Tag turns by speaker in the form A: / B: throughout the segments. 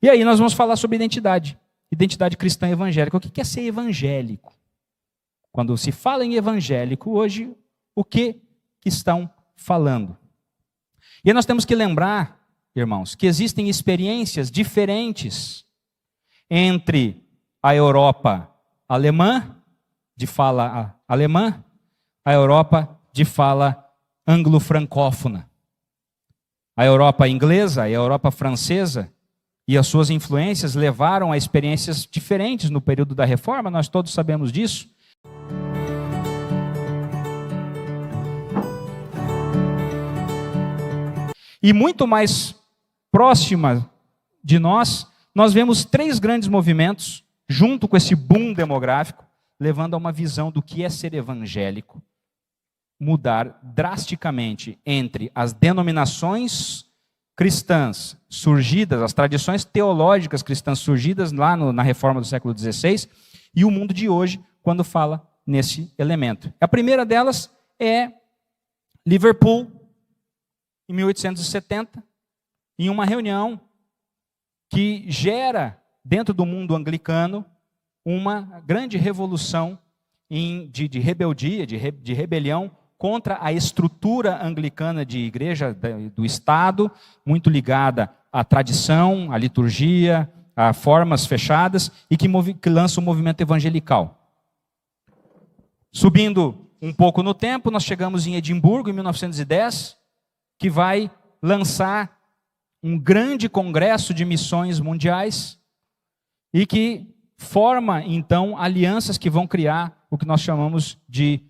A: E aí nós vamos falar sobre identidade. Identidade cristã evangélica. O que é ser evangélico? Quando se fala em evangélico hoje, o que estão falando? E aí nós temos que lembrar, irmãos, que existem experiências diferentes entre a Europa alemã, de fala alemã, a Europa de fala anglo-francófona. A Europa inglesa e a Europa francesa e as suas influências levaram a experiências diferentes no período da Reforma, nós todos sabemos disso. E muito mais próxima de nós vemos 3 grandes movimentos, junto com esse boom demográfico, levando a uma visão do que é ser evangélico, mudar drasticamente entre as denominações cristãs surgidas, as tradições teológicas cristãs surgidas lá na Reforma do século XVI, e o mundo de hoje, quando fala nesse elemento. A primeira delas é Liverpool, em 1870, em uma reunião que gera, dentro do mundo anglicano, uma grande revolução de rebeldia, de rebelião contra a estrutura anglicana de igreja do Estado, muito ligada à tradição, à liturgia, a formas fechadas, e que lança o movimento evangelical. Subindo um pouco no tempo, nós chegamos em Edimburgo, em 1910, que vai lançar um grande congresso de missões mundiais e que forma, então, alianças que vão criar o que nós chamamos de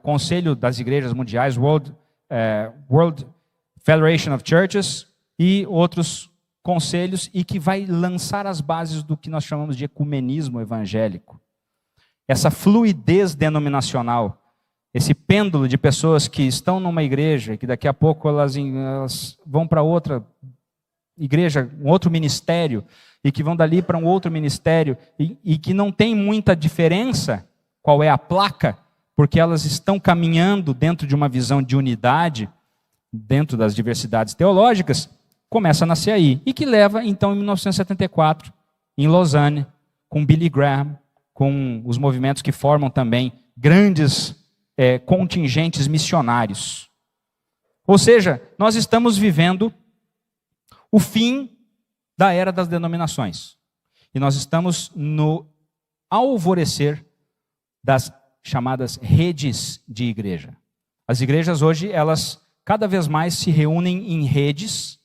A: Conselho das Igrejas Mundiais, World Federation of Churches, e outros conselhos, e que vai lançar as bases do que nós chamamos de ecumenismo evangélico. Essa fluidez denominacional, esse pêndulo de pessoas que estão numa igreja e que daqui a pouco elas vão para outra igreja, um outro ministério, e que vão dali para um outro ministério, e que não tem muita diferença qual é a placa, porque elas estão caminhando dentro de uma visão de unidade, dentro das diversidades teológicas, começa a nascer aí. E que leva, então, em 1974, em Lausanne, com Billy Graham, com os movimentos que formam também grandes contingentes missionários. Ou seja, nós estamos vivendo o fim da era das denominações. E nós estamos no alvorecer das chamadas redes de igreja. As igrejas hoje, elas cada vez mais se reúnem em redes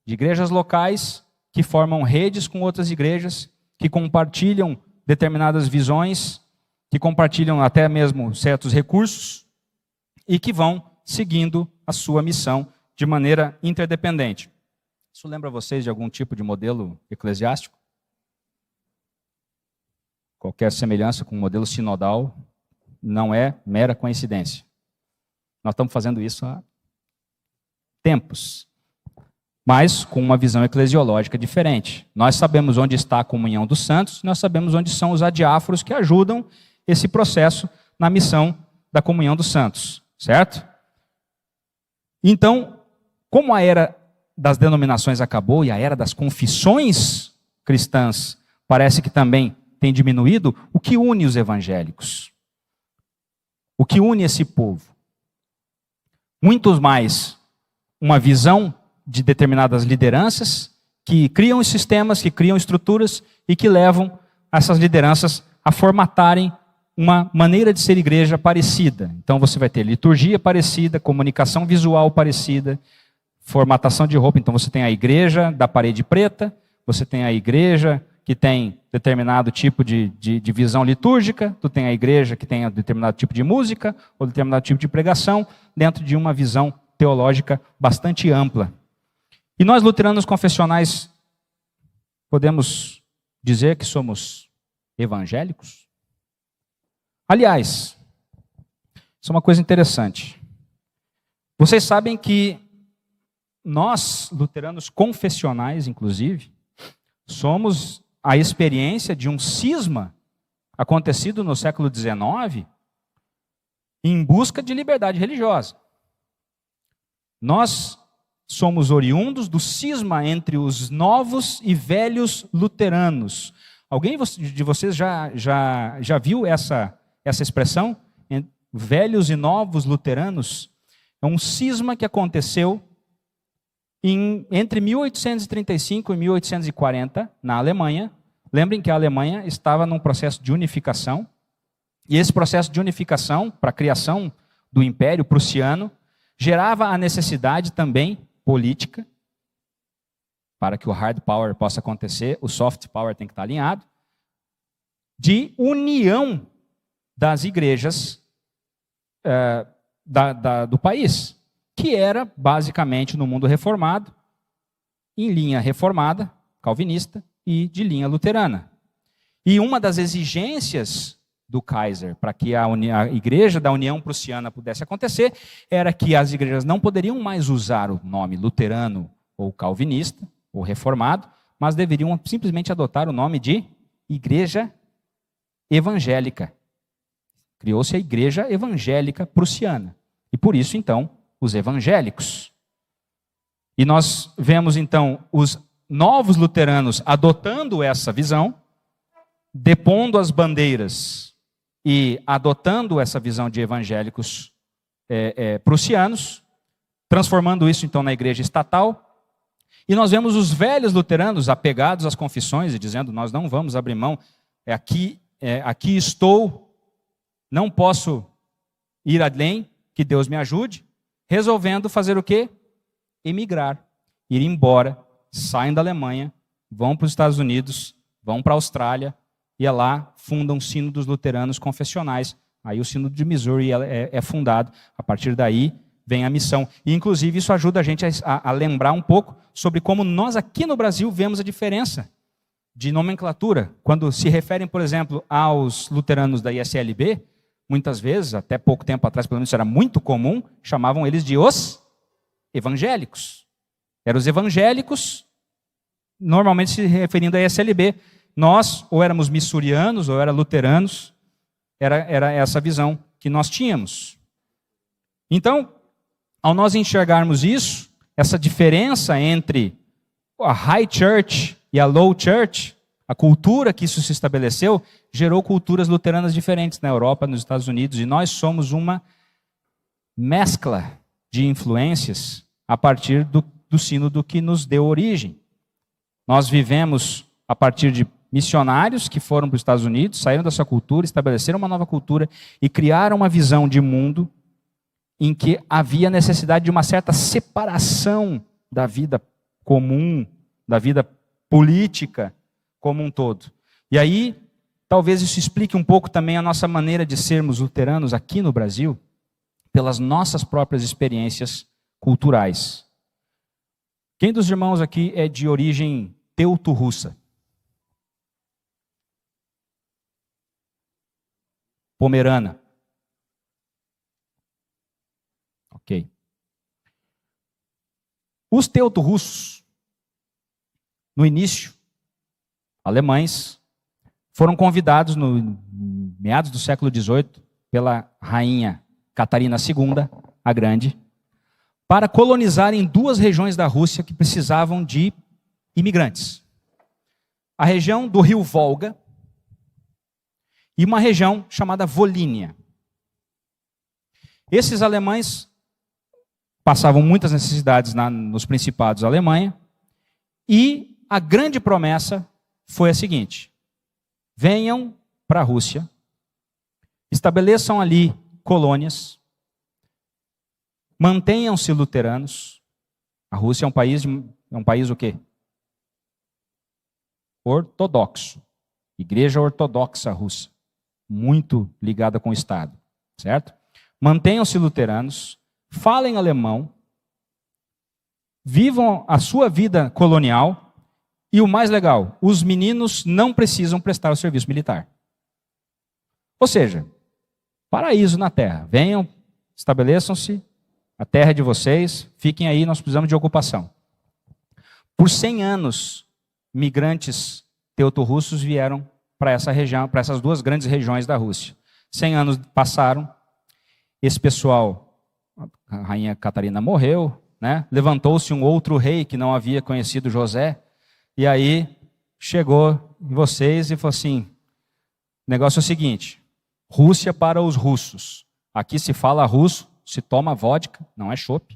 A: de igrejas locais, que formam redes com outras igrejas, que compartilham determinadas visões, que compartilham até mesmo certos recursos, e que vão seguindo a sua missão de maneira interdependente. Isso lembra vocês de algum tipo de modelo eclesiástico? Qualquer semelhança com o modelo sinodal não é mera coincidência. Nós estamos fazendo isso há tempos, mas com uma visão eclesiológica diferente. Nós sabemos onde está a comunhão dos santos, nós sabemos onde são os adiáforos que ajudam esse processo na missão da comunhão dos santos, certo? Então, como a era das denominações acabou e a era das confissões cristãs parece que também tem diminuído, o que une os evangélicos? O que une esse povo? Muito mais uma visão de determinadas lideranças que criam sistemas, que criam estruturas e que levam essas lideranças a formatarem uma maneira de ser igreja parecida. Então você vai ter liturgia parecida, comunicação visual parecida, formatação de roupa. Então você tem a igreja da parede preta, você tem a igreja que tem determinado tipo de visão litúrgica, tu tem a igreja que tem determinado tipo de música, ou determinado tipo de pregação, dentro de uma visão teológica bastante ampla. E nós, luteranos confessionais, podemos dizer que somos evangélicos? Aliás, isso é uma coisa interessante. Vocês sabem que nós, luteranos confessionais, inclusive, somos a experiência de um cisma acontecido no século XIX em busca de liberdade religiosa. Nós somos oriundos do cisma entre os novos e velhos luteranos. Alguém de vocês já viu essa expressão? Velhos e novos luteranos? É um cisma que aconteceu entre 1835 e 1840, na Alemanha. Lembrem que a Alemanha estava num processo de unificação, e esse processo de unificação, para a criação do Império Prussiano, gerava a necessidade também política, para que o hard power possa acontecer, o soft power tem que estar alinhado, de união das igrejas do país, que era basicamente no mundo reformado, em linha reformada, calvinista, e de linha luterana. E uma das exigências do Kaiser para que a igreja da União Prussiana pudesse acontecer era que as igrejas não poderiam mais usar o nome luterano ou calvinista ou reformado, mas deveriam simplesmente adotar o nome de igreja evangélica. Criou-se a igreja evangélica prussiana. E por isso, então, os evangélicos. E nós vemos, então, os novos luteranos adotando essa visão, depondo as bandeiras e adotando essa visão de evangélicos prussianos, transformando isso, então, na igreja estatal. E nós vemos os velhos luteranos apegados às confissões e dizendo, nós não vamos abrir mão, aqui estou, não posso ir além, que Deus me ajude, resolvendo fazer o quê? Emigrar, ir embora, saem da Alemanha, vão para os Estados Unidos, vão para a Austrália, e lá fundam o Sínodo dos Luteranos Confessionais. Aí o Sínodo de Missouri é fundado, a partir daí vem a missão. E inclusive isso ajuda a gente a lembrar um pouco sobre como nós aqui no Brasil vemos a diferença de nomenclatura. Quando se referem, por exemplo, aos luteranos da ISLB, muitas vezes, até pouco tempo atrás, pelo menos isso era muito comum, chamavam eles de os evangélicos. Eram os evangélicos, normalmente se referindo à ISLB. Nós, ou éramos missurianos, ou era luteranos, era essa visão que nós tínhamos. Então, ao nós enxergarmos isso, essa diferença entre a high church e a low church, a cultura que isso se estabeleceu, gerou culturas luteranas diferentes na Europa, nos Estados Unidos, e nós somos uma mescla de influências a partir do sínodo que nos deu origem. Nós vivemos a partir de missionários que foram para os Estados Unidos, saíram da sua cultura, estabeleceram uma nova cultura e criaram uma visão de mundo em que havia necessidade de uma certa separação da vida comum, da vida política como um todo. E aí, talvez isso explique um pouco também a nossa maneira de sermos luteranos aqui no Brasil, pelas nossas próprias experiências culturais. Quem dos irmãos aqui é de origem teuto-russa? Pomerana. Ok. Os teuto-russos, no início, alemães, foram convidados no meados do século XVIII pela rainha Catarina II, a Grande, para colonizarem duas regiões da Rússia que precisavam de imigrantes. A região do rio Volga e uma região chamada Volínia. Esses alemães passavam muitas necessidades nos Principados da Alemanha, e a grande promessa foi a seguinte: venham para a Rússia, estabeleçam ali colônias, mantenham-se luteranos. A Rússia é um país o quê? Ortodoxo. Igreja ortodoxa russa, muito ligada com o Estado, certo? Mantenham-se luteranos, falem alemão, vivam a sua vida colonial, e o mais legal, os meninos não precisam prestar o serviço militar. Ou seja, paraíso na terra. Venham, estabeleçam-se, a terra é de vocês, fiquem aí, nós precisamos de ocupação. Por 100 anos, migrantes teuto-russos vieram para essa região, para essas duas grandes regiões da Rússia. 100 anos passaram, esse pessoal, a rainha Catarina morreu, né? Levantou-se um outro rei que não havia conhecido José, e aí chegou em vocês e falou assim: o negócio é o seguinte, Rússia para os russos. Aqui se fala russo, se toma vodka, não é chopp.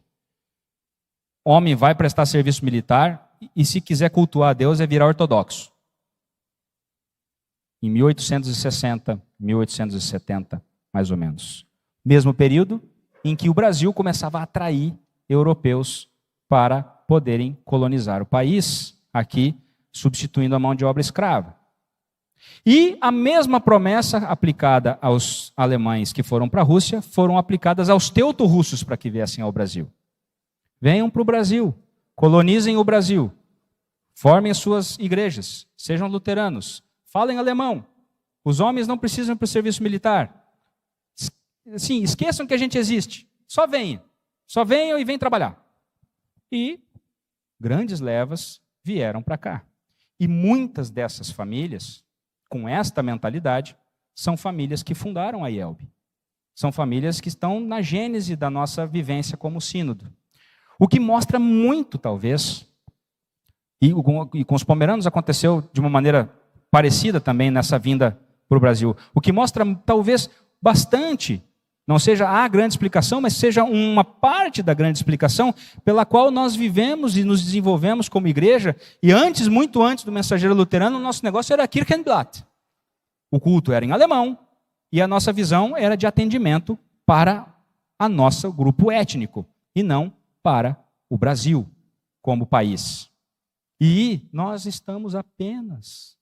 A: Homem vai prestar serviço militar e se quiser cultuar a Deus é virar ortodoxo. Em 1860, 1870, mais ou menos. Mesmo período em que o Brasil começava a atrair europeus para poderem colonizar o país, aqui substituindo a mão de obra escrava. E a mesma promessa aplicada aos alemães que foram para a Rússia, foram aplicadas aos teuto-russos para que viessem ao Brasil. Venham para o Brasil, colonizem o Brasil, formem as suas igrejas, sejam luteranos, falem alemão, os homens não precisam ir para o serviço militar. Sim, esqueçam que a gente existe, só venham e venham trabalhar. E grandes levas vieram para cá. E muitas dessas famílias, com esta mentalidade, são famílias que fundaram a IELB. São famílias que estão na gênese da nossa vivência como sínodo. O que mostra muito, talvez, e com os pomeranos aconteceu de uma maneira parecida também nessa vinda para o Brasil. O que mostra, talvez, bastante, não seja a grande explicação, mas seja uma parte da grande explicação pela qual nós vivemos e nos desenvolvemos como igreja. E antes, muito antes do Mensageiro Luterano, o nosso negócio era Kirchenblatt. O culto era em alemão e a nossa visão era de atendimento para o nosso grupo étnico e não para o Brasil como país. E nós estamos apenas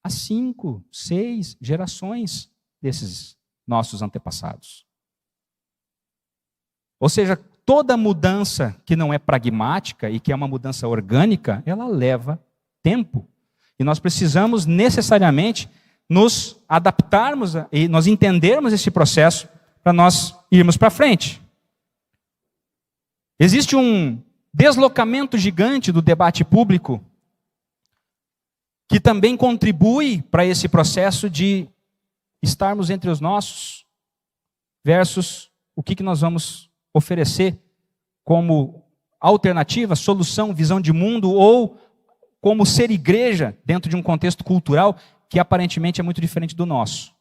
A: a 5, 6 gerações desses nossos antepassados. Ou seja, toda mudança que não é pragmática e que é uma mudança orgânica, ela leva tempo. E nós precisamos necessariamente nos adaptarmos e nós entendermos esse processo para nós irmos para frente. Existe um deslocamento gigante do debate público que também contribui para esse processo de estarmos entre os nossos versus o que nós vamos oferecer como alternativa, solução, visão de mundo ou como ser igreja dentro de um contexto cultural que aparentemente é muito diferente do nosso.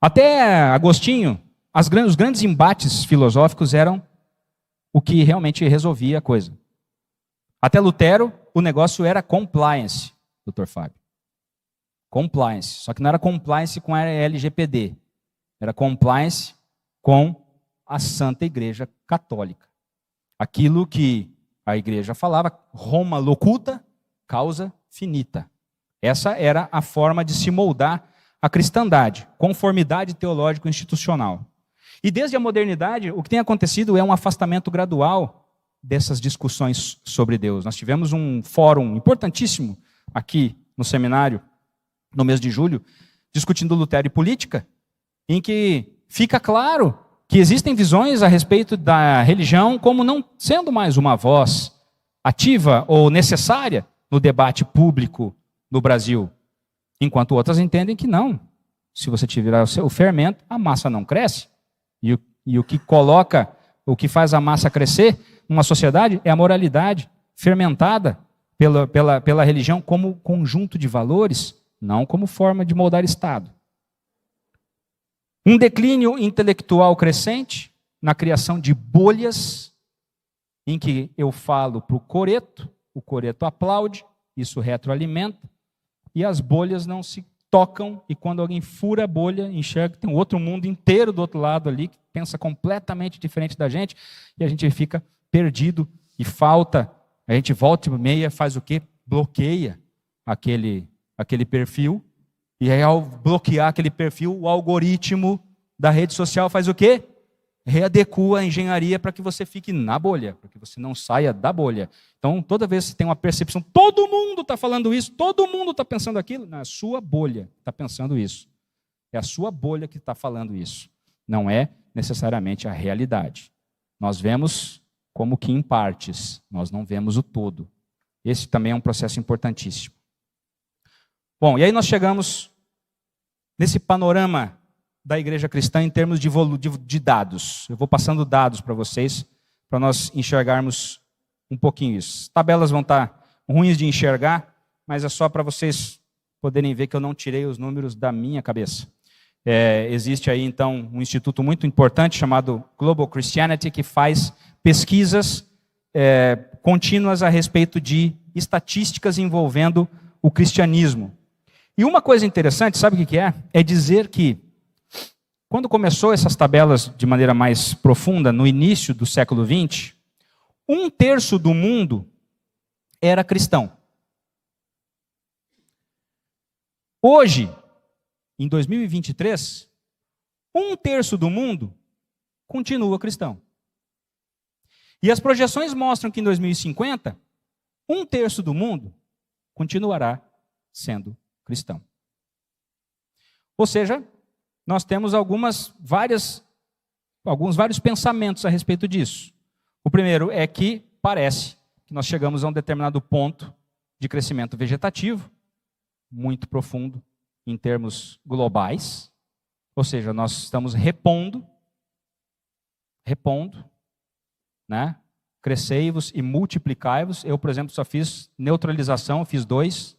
A: Até Agostinho, os grandes embates filosóficos eram o que realmente resolvia a coisa. Até Lutero, o negócio era compliance, Dr. Fábio. Compliance. Só que não era compliance com a LGPD. Era compliance com a Santa Igreja Católica. Aquilo que a igreja falava, Roma locuta, causa finita. Essa era a forma de se moldar a cristandade, conformidade teológico-institucional. E desde a modernidade, o que tem acontecido é um afastamento gradual dessas discussões sobre Deus. Nós tivemos um fórum importantíssimo aqui no seminário, no mês de julho, discutindo Lutero e política, em que fica claro que existem visões a respeito da religião como não sendo mais uma voz ativa ou necessária no debate público no Brasil, enquanto outras entendem que não. Se você tirar o fermento, a massa não cresce. E o que coloca, o que faz a massa crescer numa sociedade é a moralidade fermentada pela religião como conjunto de valores, não como forma de moldar Estado. Um declínio intelectual crescente na criação de bolhas em que eu falo para o coreto aplaude, isso retroalimenta, e as bolhas não se tocam, e quando alguém fura a bolha, enxerga que tem um outro mundo inteiro do outro lado ali, que pensa completamente diferente da gente, e a gente fica perdido, e a gente volta e meia, faz o quê? Bloqueia aquele perfil, e aí ao bloquear aquele perfil, o algoritmo da rede social faz o quê? Readequa a engenharia para que você fique na bolha, para que você não saia da bolha. Então, toda vez que você tem uma percepção, todo mundo está falando isso, todo mundo está pensando aquilo, na sua bolha está pensando isso. É a sua bolha que está falando isso. Não é necessariamente a realidade. Nós vemos como que em partes, nós não vemos o todo. Esse também é um processo importantíssimo. Bom, e aí nós chegamos nesse panorama da igreja cristã em termos de dados. Eu vou passando dados para vocês para nós enxergarmos um pouquinho isso. As tabelas vão estar ruins de enxergar, mas é só para vocês poderem ver que eu não tirei os números da minha cabeça. Existe aí, então, um instituto muito importante chamado Global Christianity, que faz pesquisas contínuas a respeito de estatísticas envolvendo o cristianismo. E uma coisa interessante, sabe o que é? É dizer que, quando começou essas tabelas de maneira mais profunda, no início do século XX, 1/3 do mundo era cristão. Hoje, em 2023, 1/3 do mundo continua cristão. E as projeções mostram que em 2050, 1/3 do mundo continuará sendo cristão. Ou seja, nós temos alguns vários pensamentos a respeito disso. O primeiro é que parece que nós chegamos a um determinado ponto de crescimento vegetativo, muito profundo em termos globais, ou seja, nós estamos repondo, né? Crescei-vos e multiplicai-vos. Eu, por exemplo, só fiz neutralização, fiz 2.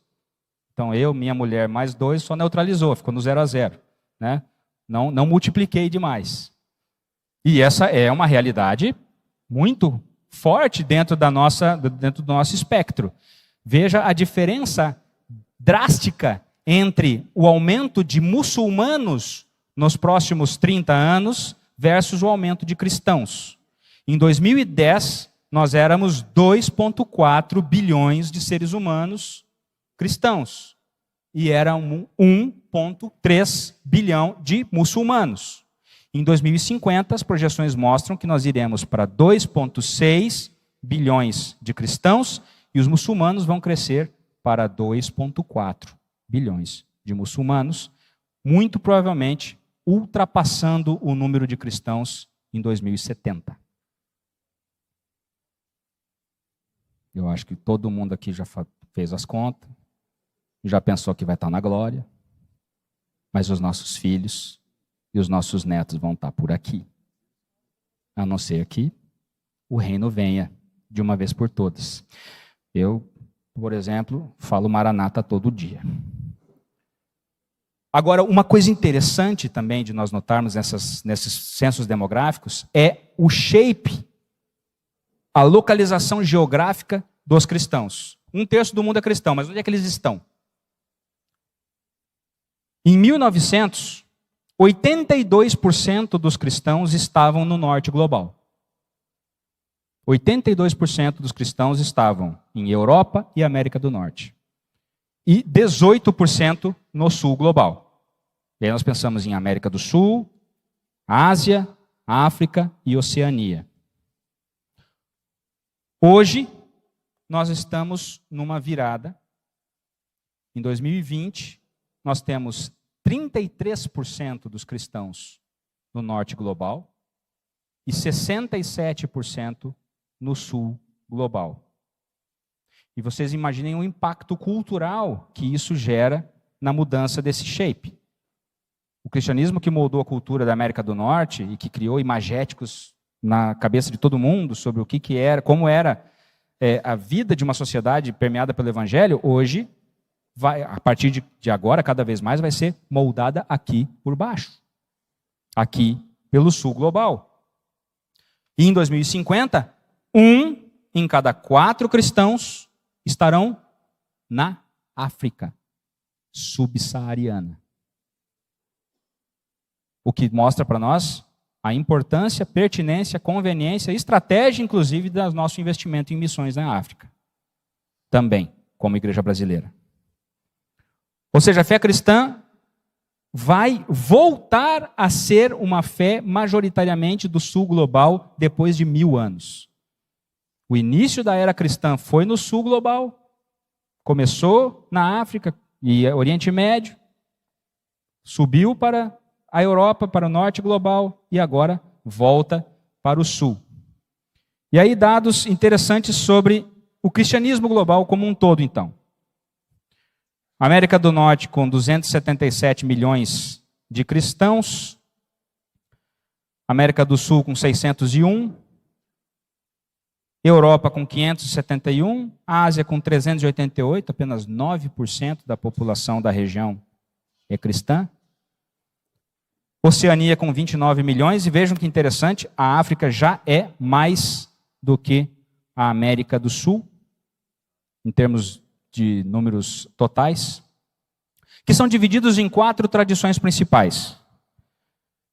A: Então, eu, minha mulher, mais 2, só neutralizou, ficou no 0 a 0. Né? Não multipliquei demais. E essa é uma realidade muito forte dentro do nosso espectro. Veja a diferença drástica entre o aumento de muçulmanos nos próximos 30 anos versus o aumento de cristãos. Em 2010, nós éramos 2,4 bilhões de seres humanos cristãos. E eram 1,3 bilhão de muçulmanos. Em 2050, as projeções mostram que nós iremos para 2,6 bilhões de cristãos e os muçulmanos vão crescer para 2,4 bilhões de muçulmanos, muito provavelmente ultrapassando o número de cristãos em 2070. Eu acho que todo mundo aqui já fez as contas, já pensou que vai estar na glória, mas os nossos filhos e os nossos netos vão estar por aqui. A não ser que o reino venha de uma vez por todas. Eu, por exemplo, falo Maranata todo dia. Agora, uma coisa interessante também de nós notarmos nesses censos demográficos é o shape, a localização geográfica dos cristãos. 1/3 do mundo é cristão, mas onde é que eles estão? Em 1900, 82% dos cristãos estavam no norte global. 82% dos cristãos estavam em Europa e América do Norte. E 18% no sul global. E aí nós pensamos em América do Sul, Ásia, África e Oceania. Hoje, nós estamos numa virada. Em 2020, nós temos 33% dos cristãos no norte global e 67% no sul global. E vocês imaginem o impacto cultural que isso gera na mudança desse shape. O cristianismo que moldou a cultura da América do Norte e que criou imagéticos na cabeça de todo mundo sobre o que era, como era a vida de uma sociedade permeada pelo evangelho, hoje, a partir de agora, cada vez mais, vai ser moldada aqui por baixo. Aqui pelo sul global. E em 2050, 1 em cada 4 cristãos estarão na África subsaariana. O que mostra para nós a importância, pertinência, conveniência, estratégia, inclusive, do nosso investimento em missões na África. Também, como igreja brasileira. Ou seja, a fé cristã vai voltar a ser uma fé majoritariamente do sul global depois de 1000 anos. O início da era cristã foi no sul global, começou na África e Oriente Médio, subiu para a Europa, para o norte global e agora volta para o sul. E aí dados interessantes sobre o cristianismo global como um todo, então. América do Norte com 277 milhões de cristãos, América do Sul com 601, Europa com 571, Ásia com 388, apenas 9% da população da região é cristã. Oceania com 29 milhões, e vejam que interessante, a África já é mais do que a América do Sul, em termos de números totais, que são divididos em 4 tradições principais: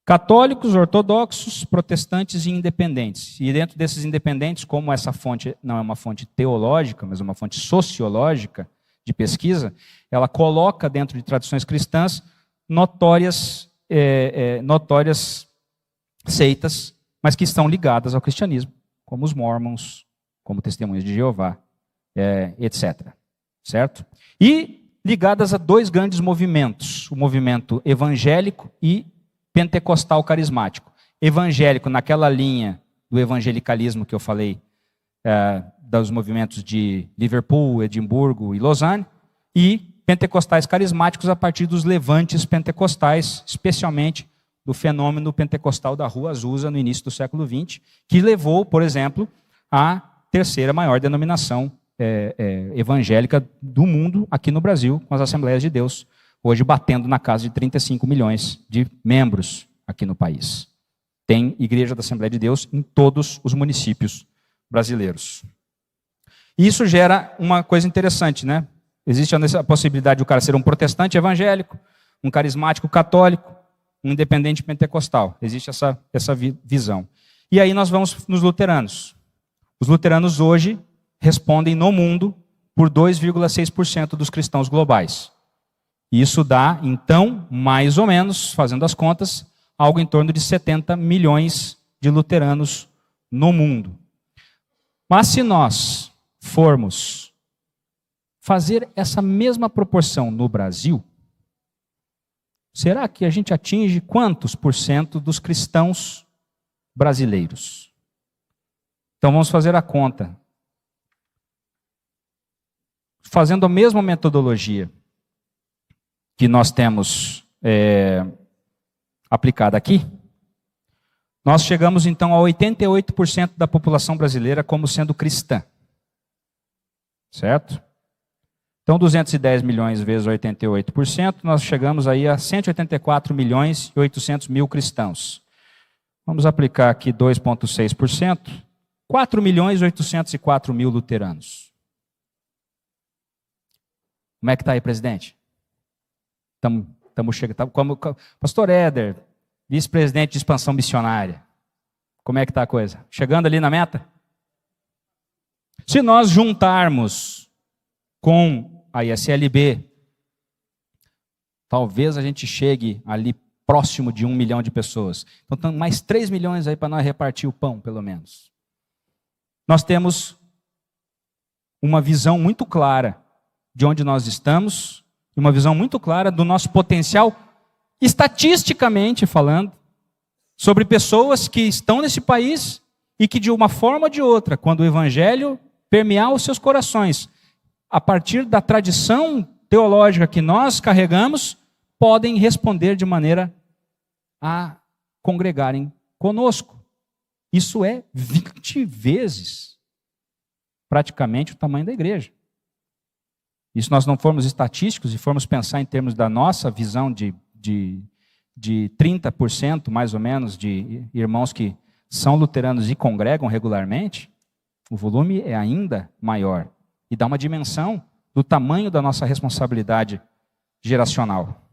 A: católicos, ortodoxos, protestantes e independentes. E dentro desses independentes, como essa fonte não é uma fonte teológica, mas uma fonte sociológica de pesquisa, ela coloca dentro de tradições cristãs notórias seitas, mas que estão ligadas ao cristianismo, como os Mormons, como Testemunhas de Jeová, etc. Certo? E ligadas a 2 grandes movimentos, o movimento evangélico e pentecostal carismático. Evangélico naquela linha do evangelicalismo que eu falei, dos movimentos de Liverpool, Edimburgo e Lausanne, e pentecostais carismáticos a partir dos levantes pentecostais, especialmente do fenômeno pentecostal da Rua Azusa no início do século XX, que levou, por exemplo, à terceira maior denominação evangélica do mundo aqui no Brasil, com as Assembleias de Deus, hoje batendo na casa de 35 milhões de membros aqui no país. Tem Igreja da Assembleia de Deus em todos os municípios brasileiros. E isso gera uma coisa interessante, né? Existe a possibilidade de o cara ser um protestante evangélico, um carismático católico, um independente pentecostal. Existe essa visão. E aí nós vamos nos luteranos. Os luteranos hoje respondem no mundo por 2,6% dos cristãos globais. Isso dá, então, mais ou menos, fazendo as contas, algo em torno de 70 milhões de luteranos no mundo. Mas se nós formos fazer essa mesma proporção no Brasil, será que a gente atinge quantos por cento dos cristãos brasileiros? Então vamos fazer a conta. Fazendo a mesma metodologia que nós temos aplicada aqui, nós chegamos então a 88% da população brasileira como sendo cristã. Certo? Então, 210 milhões vezes 88%, nós chegamos aí a 184 milhões e 800 mil cristãos. Vamos aplicar aqui 2,6%, 4 milhões e 804 mil luteranos. Como é que está aí, presidente? Estamos chegando. Como Pastor Éder, vice-presidente de expansão missionária. Como é que está a coisa? Chegando ali na meta? Se nós juntarmos com a ISLB, talvez a gente chegue ali próximo de 1 milhão de pessoas. Então, mais 3 milhões aí para nós repartir o pão, pelo menos. Nós temos uma visão muito clara de onde nós estamos, e uma visão muito clara do nosso potencial, estatisticamente falando, sobre pessoas que estão nesse país e que, de uma forma ou de outra, quando o evangelho permear os seus corações, a partir da tradição teológica que nós carregamos, podem responder de maneira a congregarem conosco. Isso é 20 vezes praticamente o tamanho da igreja. E se nós não formos estatísticos e formos pensar em termos da nossa visão de 30% mais ou menos de irmãos que são luteranos e congregam regularmente, o volume é ainda maior e dá uma dimensão do tamanho da nossa responsabilidade geracional.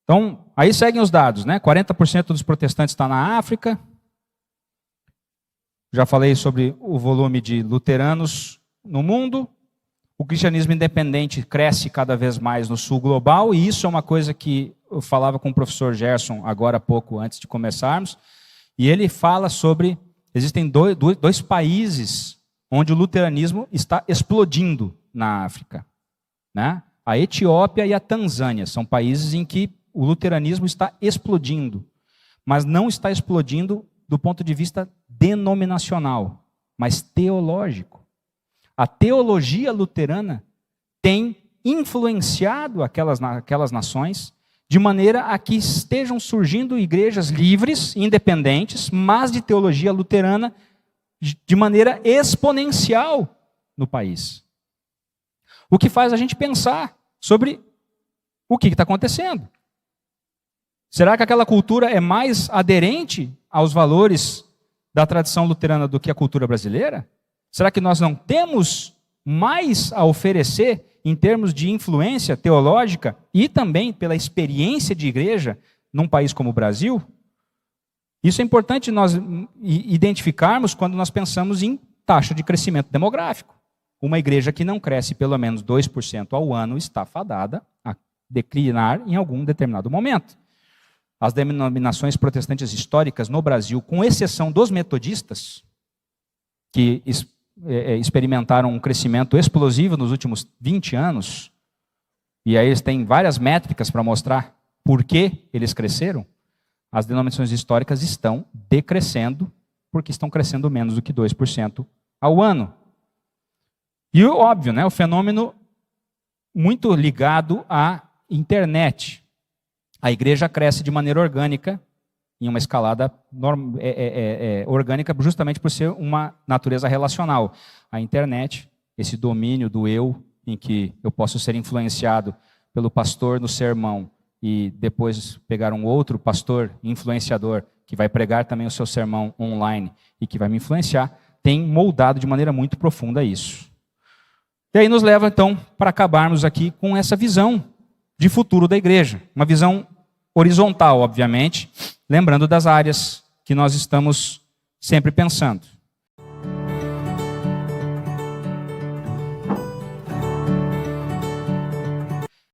A: Então, aí seguem os dados, né? 40% dos protestantes está na África. Já falei sobre o volume de luteranos no mundo. O cristianismo independente cresce cada vez mais no sul global, e isso é uma coisa que eu falava com o professor Gerson agora há pouco, antes de começarmos, e ele fala sobre, existem dois países onde o luteranismo está explodindo na África, né? A Etiópia e a Tanzânia são países em que o luteranismo está explodindo, mas não está explodindo do ponto de vista denominacional, mas teológico. A teologia luterana tem influenciado aquelas nações de maneira a que estejam surgindo igrejas livres, independentes, mas de teologia luterana, de maneira exponencial no país. O que faz a gente pensar sobre o que está acontecendo. Será que aquela cultura é mais aderente aos valores da tradição luterana do que a cultura brasileira? Será que nós não temos mais a oferecer em termos de influência teológica e também pela experiência de igreja num país como o Brasil? Isso é importante nós identificarmos quando nós pensamos em taxa de crescimento demográfico. Uma igreja que não cresce pelo menos 2% ao ano está fadada a declinar em algum determinado momento. As denominações protestantes históricas no Brasil, com exceção dos metodistas, que experimentaram um crescimento explosivo nos últimos 20 anos, e aí eles têm várias métricas para mostrar por que eles cresceram, as denominações históricas estão decrescendo, porque estão crescendo menos do que 2% ao ano. E óbvio, né, o fenômeno muito ligado à internet. A igreja cresce de maneira orgânica, em uma escalada orgânica, justamente por ser uma natureza relacional. A internet, esse domínio do eu, em que eu posso ser influenciado pelo pastor no sermão e depois pegar um outro pastor influenciador que vai pregar também o seu sermão online e que vai me influenciar, tem moldado de maneira muito profunda isso. E aí nos leva, então, para acabarmos aqui com essa visão de futuro da igreja. Uma visão horizontal, obviamente, lembrando das áreas que nós estamos sempre pensando.